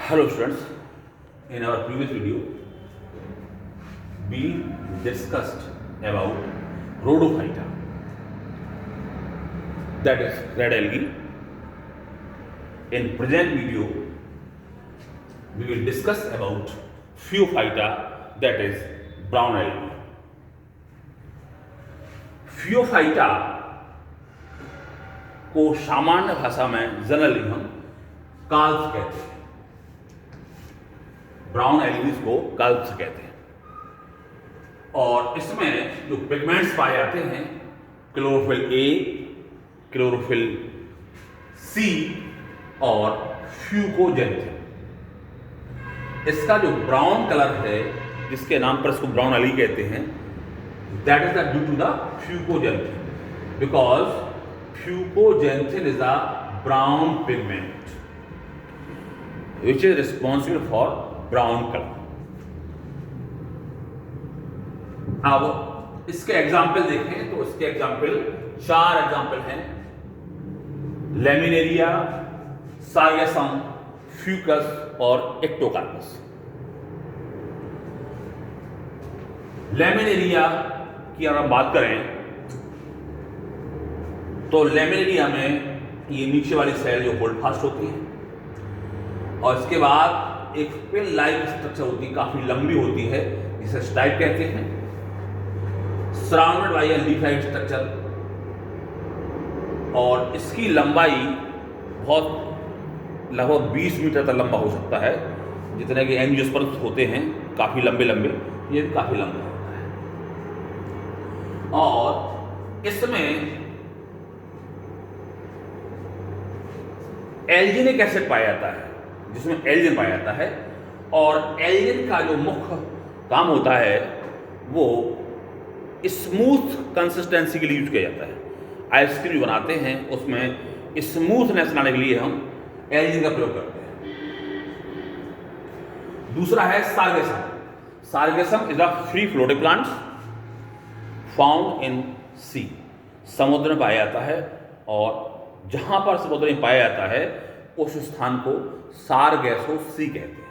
Hello students, in our previous video we discussed about rhodophyta, that is red algae. In present video we will discuss about phaeophyta, that is brown algae. phaeophyta को सामान्य भाषा में generally हम काल्प्स कहते हैं, brown algae को काल्प्स कहते हैं। और इसमें जो पिगमेंट्स पाए जाते हैं क्लोरोफिल ए, क्लोरोफिल सी और फ्यूकोजेंथिन। इसका जो ब्राउन कलर है, जिसके नाम पर इसको ब्राउन एल्गी कहते हैं, that is the due to the fucoxanthin, because fucoxanthin is a brown pigment which is responsible for brown color. अब इसके एग्जाम्पल देखें तो इसके एग्जाम्पल 4 एग्जाम्पल हैं: लेमिनेरिया, सार्गेसम, फ्यूकस और एक्टोकार्पस। लेमिनेरिया की अगर हम बात करें तो लेमिनेरिया में ये नीचे वाली सेल जो होल्ड फास्ट होती है और इसके बाद एक पिन लाइक स्ट्रक्चर होती है, काफी लंबी होती है, जिसे स्टाइप कहते हैं, surrounded by a leaf-like structure. और इसकी लंबाई बहुत लगभग 20 मीटर तक लंबा हो सकता है, जितने के एंजियोस्पर्म्स होते हैं काफी लंबे लंबे, ये भी काफी लंबा होता है। और इसमें एल्जिनिक एसिड पाया जाता है, जिसमें एल्जिन पाया जाता है। और एल्जिन का जो मुख्य काम होता है वो स्मूथ कंसिस्टेंसी के लिए यूज किया जाता है। आइसक्रीम बनाते हैं उसमें स्मूथनेस लाने के लिए हम एल्जिन का प्रयोग करते हैं। दूसरा है sargassum. Sargassum is a free floating plant found in sea. समुद्र में पाया जाता है और जहां पर समुद्र में पाया जाता है उस स्थान को सारगैसो सी कहते हैं।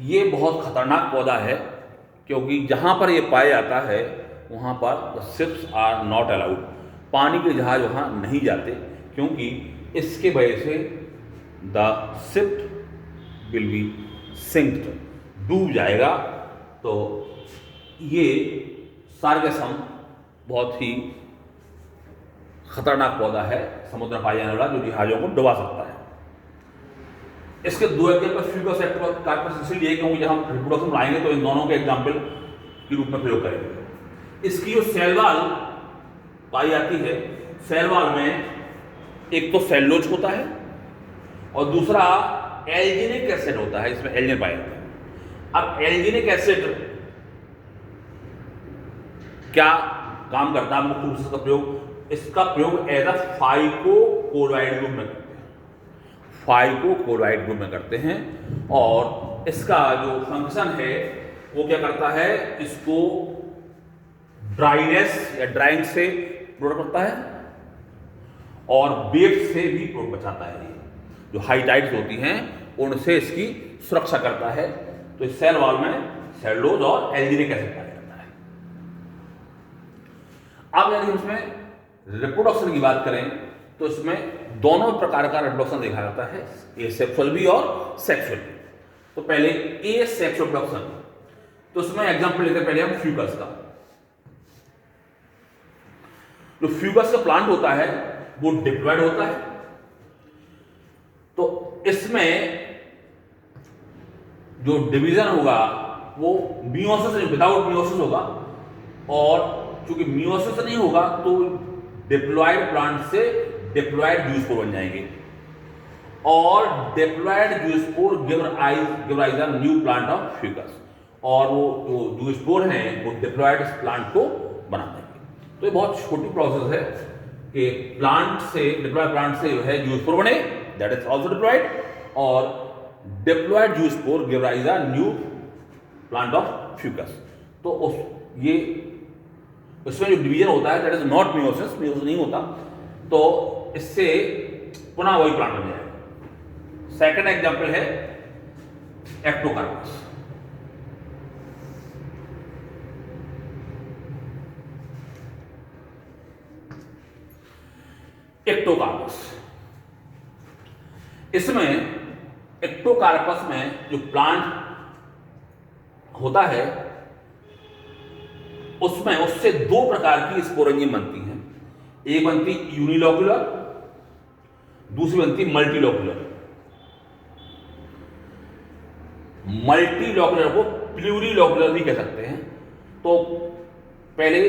ये बहुत खतरनाक पौधा है, क्योंकि जहां पर ये पाया जाता है वहां पर शिप्स आर नॉट अलाउड। पानी के जहाज वहां नहीं जाते, क्योंकि इसके वजह से the ship will be synced, डूब जाएगा। तो ये सारगेसम बहुत ही खतरनाक पौधा है, समुद्र में पाया जाने वाला, जो जहाजों को डुबा सकता है। इसके 2 एग्जाम्पल फ्यूकस, एक्टोकार्पस इसलिए क्योंकि जब हम रिप्रोडक्शन लाएंगे तो इन दोनों के एग्जाम्पल के रूप में प्रयोग करेंगे। इसकी जो सेल वॉल पाई जाती है, सेल वॉल में एक तो सेलुलोज होता है और दूसरा एल्जिनिक एसिड होता है, इसमें एल्जिन पाया जाता है। अब एल्जिनिक एसिड क्या काम करता है, मुख्य रूप से इसका प्रयोग एज अ फाइकोकोलोइड ग्रुप में करते हैं, फाइकोकोलोइड ग्रुप में करते हैं। और इसका जो फंक्शन है वो क्या करता है, इसको ड्राइनेस या ड्राइंग से प्रोटेक्ट करता है और वेट से भी बचाता है। जो हाई टाइड्स होती हैं उनसे इसकी सुरक्षा करता है। तो इस सेल वॉल में सेलुलोज और एल्जिनिक एसिड पाया जाता है। अब यदि उसमें रिप्रोडक्शन की बात करें तो इसमें दोनों प्रकार का रिप्रोडक्शन देखा जाता है, एसेक्सुअल भी और सेक्सुअल भी। तो पहले एसेक्सुअल रिप्रोडक्शन, तो इसमें एग्जांपल लेते हैं पहले हम फ्यूकस का। जो फ्यूकस का प्लांट होता है वो डिप्लॉयड होता है। तो इसमें जो डिवीजन होगा वो मियोसिस, विदाउट मियोसिस होगा। और चूंकि मियोसिस नहीं होगा तो डिप्लॉयड प्लांट से डिप्लॉयड जूस्पोर बन जाएंगे और diploid zoospore give rise a new plant of Fucus. और वो जो जूस्पोर हैं वो डिप्लॉयड प्लांट को बना देंगे। तो ये बहुत छोटी प्रोसेस है कि प्लांट से, डिप्लॉयड प्लांट से जो है जूस्पोर बने, दैट इज आल्सो डिप्लॉयड, और diploid zoospore give rise a new plant of Fucus. तो ये उसमें जो डिवीजन होता है दैट इज नॉट मियोसिस नहीं होता, तो इससे पुनः वही प्लांट बन जाएगा। सेकंड एग्जांपल है एक्टोकार्पस। एक्टोकार्पस, इसमें एक्टोकार्पस में जो प्लांट होता है उसमें उससे दो प्रकार की स्पोरेंजियम बनती हैं। एक बनती यूनिलोक्युलर, दूसरी बनती मल्टीलोक्युलर। मल्टीलोक्युलर को प्लूरीलोक्युलर भी कह सकते हैं। तो पहले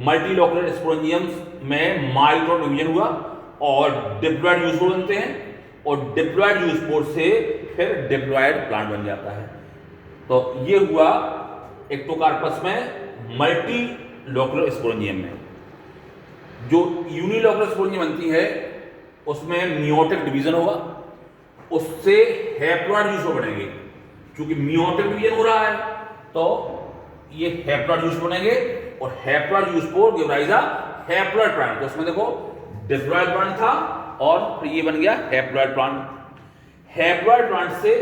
मल्टीलोक्युलर स्पोरेंजियम्स में माइक्रोन डिवीजन हुआ और डिप्लॉयड यूस्पोर बनते हैं, और डिप्लॉयड यूस्पोर से फिर डिप्लॉयड प्लांट बन जाता है। तो ये हुआ एक्टोकार्पस में मल्टीलोक्युलर स्पोरेंजियम में। जो यूनिलोक्युलर स्पोरेंजियम बनती है उसमें मियोटिक डिवीजन होगा, उससे हैप्लॉयड यूस्पोर बनेंगे। क्योंकि मियोटिक डिवीजन हो रहा है तो ये हैप्लॉयड यूस्पोर बनेंगे, और हैप्लॉयड यूस्पोर गिव राइज अ हैप्लॉयड प्लांट। तो उसमें देखो डिप्लॉयड प्लांट था और फिर ये बन गया हैप्लॉयड प्लांट। हैप्लॉयड प्लांट से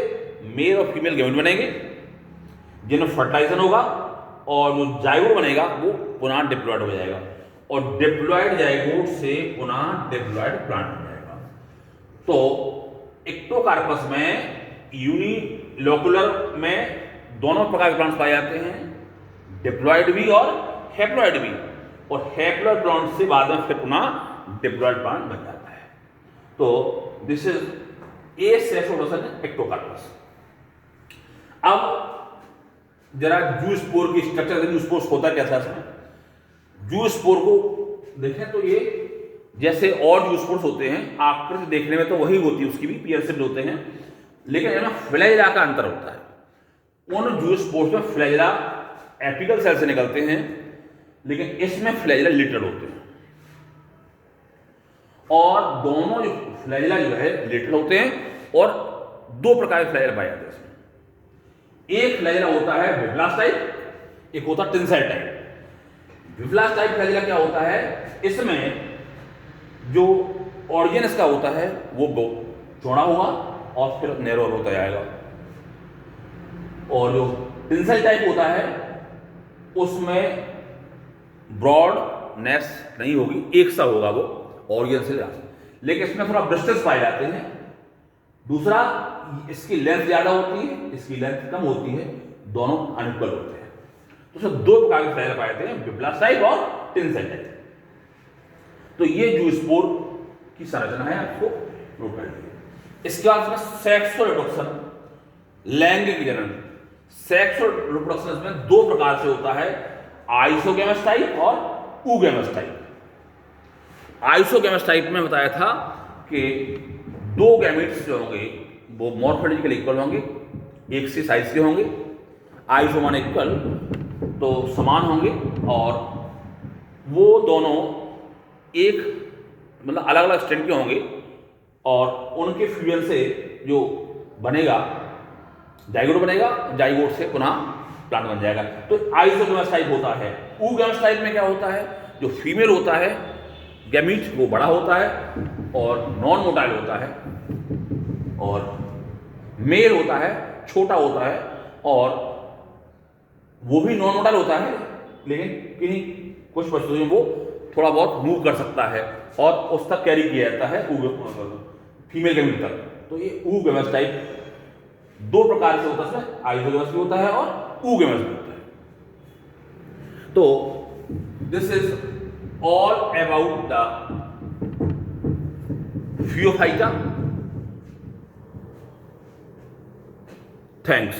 मेल और फीमेल गैमेट बनेंगे जिनमें फर्टिलाइजेशन होगा, और जो जाइगोट बनेगा वो पुनः डिप्लॉयड हो जाएगा, और डिप्लॉयड जाइगोट से पुनः डिप्लॉयड प्लांट हो जाएगा। तो एक्टोकार्पस में यूनिलोक्युलर में दोनों प्रकार के प्लांट्स पाए जाते हैं, डिप्लॉयड भी और हैप्लॉयड भी, और हैप्लॉयड प्लांट से बाद में फिर पुनः डिप्लॉयड प्लांट बन जाता है। तो दिस इज ए सेक्सोडोसन एक्टोकार्पस। अब जरा जूस्पोर की स्ट्रक्चर, जूस्पोर होता कैसा है इसमें। जूस्पोर को देखें तो ये जैसे और जूस्पोर्स होते हैं आकृति देखने में तो वही होती है, उसकी भी पीयर सेप्ड होते हैं, लेकिन इनमें फ्लैजिला का अंतर होता है। उन जूस्पोर्स में फ्लैजिला एपिकल सेल से निकलते हैं, लेकिन इसमें फ्लैजिला लिटरल होते हैं। और दोनों जो फ्लैजिला जो है लिटरल होते हैं, और दो प्रकार के फ्लैजिला पाए जाते हैं इसमें। एक फ्लैजिला होता है विप्लास टाइप, एक होता है टेंसाइल टाइप। विप्लास टाइप फ्लैजिला क्या होता है, इसमें जो ऑरिजिन इसका होता है वो चौड़ा होगा और फिर नैरो होता जाएगा, और जो टेंसाइल टाइप होता है उसमें ब्रॉडनेस नहीं होगी, एक सा होगा वो ऑरिजिन से, लेकिन इसमें थोड़ा ब्रिस्टल्स पाए जाते हैं। दूसरा, इसकी लेंथ ज्यादा होती है, इसकी लेंथ कम होती है, दोनों अनइक्वल होते हैं। तो सब दो प्रकार के फ्लैजिला पाए जाते हैं, विप्लास टाइप और टेंसाइल टाइप। तो ये जूस्पोर की संरचना है, आपको नोट कर लीजिए। इसके बाद सेक्सुअल रिप्रोडक्शन, लैंगिक जनन। सेक्सुअल रिप्रोडक्शन में दो प्रकार से होता है, आइसोगैमस टाइप और ऊगैमस टाइप। आइसोगैमस टाइप में बताया था कि दो गैमेट्स जो होंगे वो मॉर्फोलॉजिकली इक्वल होंगे, एक से साइज के होंगे, आइसो मान इक्वल तो समान होंगे, और वो दोनों एक मतलब अलग अलग स्ट्रैंड के होंगे, और उनके फ्यूजन से जो बनेगा जाइगोट बनेगा, जाइगोट से पुनः प्लांट बन जाएगा। तो आइसोगैमस टाइप होता है। ऊगैमस टाइप में क्या होता है, जो फीमेल होता है गैमीट वो बड़ा होता है और नॉन मोटाइल होता है, और मेल होता है छोटा होता है, और वो भी नॉन मोटाइल होता है, लेकिन किन्हीं कुछ परिस्थितियों में वो थोड़ा बहुत मूव कर सकता है और उस तक कैरी किया जाता है फीमेल गैमीट तक। तो ये ऊगैमस टाइप दो प्रकार से होता है, इसमें आइसोगैमस भी होता है और ऊगैमस भी होता है। तो this is all about the Phaeophyta. Thanks.